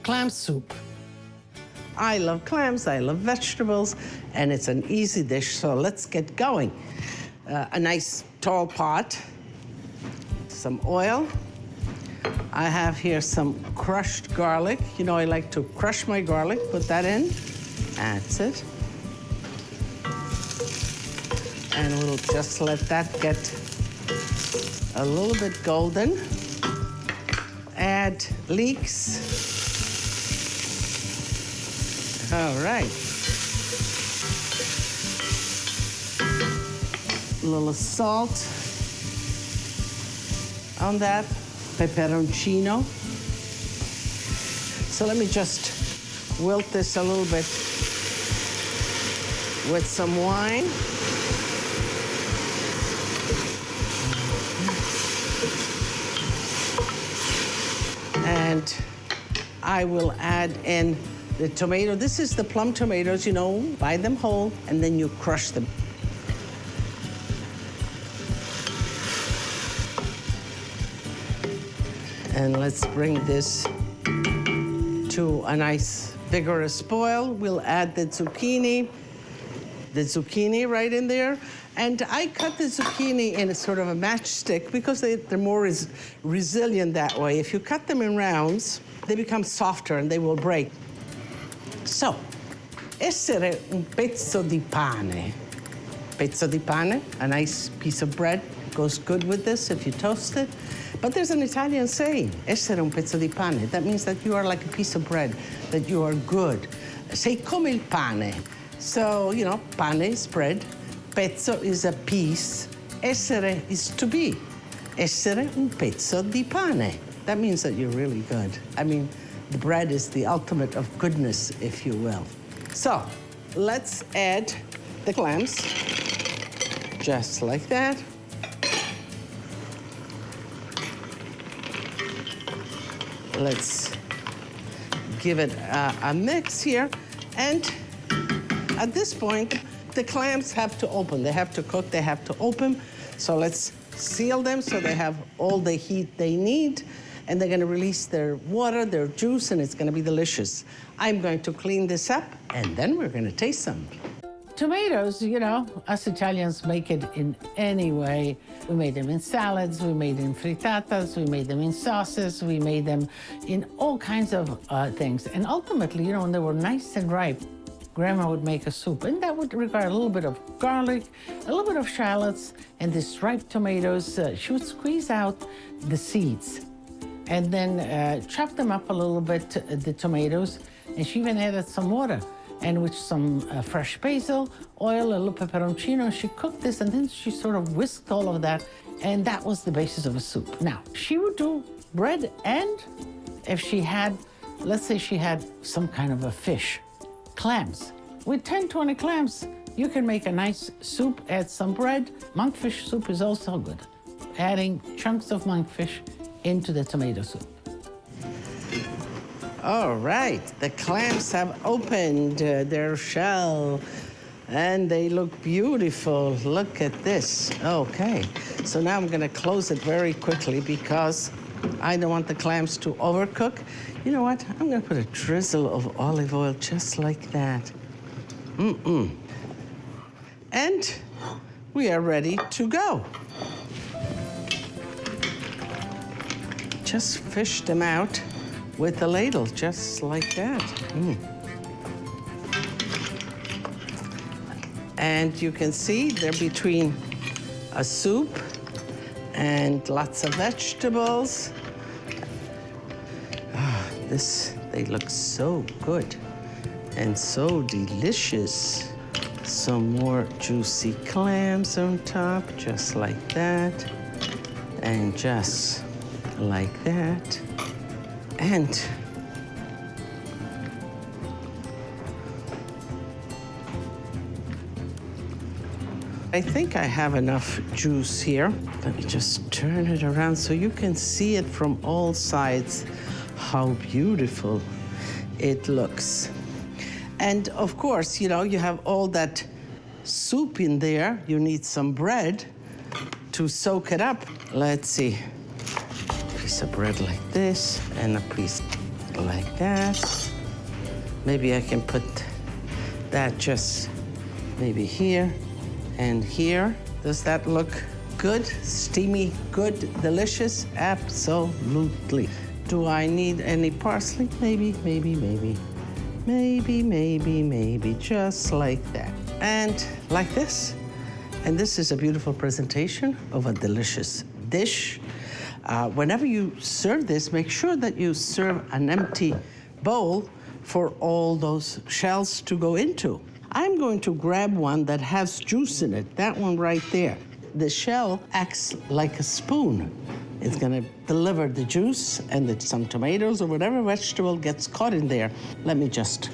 clam soup. I love clams, I love vegetables, and it's an easy dish, so let's get going. A nice tall pot, some oil. I have here some crushed garlic. You know, I like to crush my garlic, put that in. That's it. And we'll just let that get a little bit golden. Add leeks. All right. A little salt on that, pepperoncino. So let me just wilt this a little bit with some wine. And I will add in the tomato. This is the plum tomatoes, you know, buy them whole, and then you crush them. And let's bring this to a nice vigorous boil. We'll add the zucchini right in there. And I cut the zucchini in a sort of a matchstick because they're more resilient that way. If you cut them in rounds, they become softer and they will break. So, essere un pezzo di pane. Pezzo di pane, a nice piece of bread, goes good with this if you toast it. But there's an Italian saying, essere un pezzo di pane. That means that you are like a piece of bread, that you are good. Sei come il pane. So, you know, pane is bread. Pezzo is a piece. Essere is to be. Essere un pezzo di pane. That means that you're really good. I mean, the bread is the ultimate of goodness, if you will. So, let's add the clams, just like that. Let's give it a mix here. And at this point, the clams have to open. They have to cook, they have to open. So let's seal them so they have all the heat they need. And they're gonna release their water, their juice, and it's gonna be delicious. I'm going to clean this up, and then we're gonna taste them. Tomatoes, you know, us Italians make it in any way. We made them in salads, we made them in frittatas, we made them in sauces, we made them in all kinds of things. And ultimately, you know, when they were nice and ripe, Grandma would make a soup, and that would require a little bit of garlic, a little bit of shallots, and these ripe tomatoes. She would squeeze out the seeds and then chop them up a little bit, the tomatoes, and she even added some water, and with some fresh basil, oil, a little pepperoncino. She cooked this, and then she sort of whisked all of that, and that was the basis of a soup. Now, she would do bread, and if she had, let's say she had some kind of a fish, clams. With 10, 20 clams, you can make a nice soup, add some bread. Monkfish soup is also good. Adding chunks of monkfish into the tomato soup. All right, the clams have opened their shell, and they look beautiful. Look at this. Okay, so now I'm gonna close it very quickly because I don't want the clams to overcook. You know what? I'm gonna put a drizzle of olive oil just like that. And we are ready to go. Just fish them out with a ladle, just like that. And you can see they're between a soup and lots of vegetables. They look so good and so delicious. Some more juicy clams on top, just like that. And just like that. And I think I have enough juice here. Let me just turn it around so you can see it from all sides, how beautiful it looks. And of course, you know, you have all that soup in there. You need some bread to soak it up. Let's see. A piece of bread like this and a piece like that. Maybe I can put that just maybe here and here. Does that look good? Steamy, good, delicious? Absolutely. Do I need any parsley? Maybe, maybe, maybe. Maybe, maybe, maybe, just like that. And like this. And this is a beautiful presentation of a delicious dish. Whenever you serve this, make sure that you serve an empty bowl for all those shells to go into. I'm going to grab one that has juice in it, that one right there. The shell acts like a spoon. It's gonna deliver the juice and some tomatoes or whatever vegetable gets caught in there. Let me just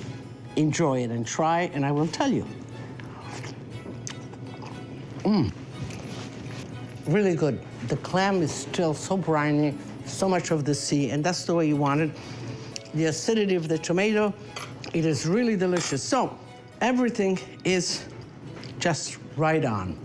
enjoy it and try, and I will tell you. Really good. The clam is still so briny, so much of the sea, and that's the way you want it. The acidity of the tomato, it is really delicious. So everything is just right on.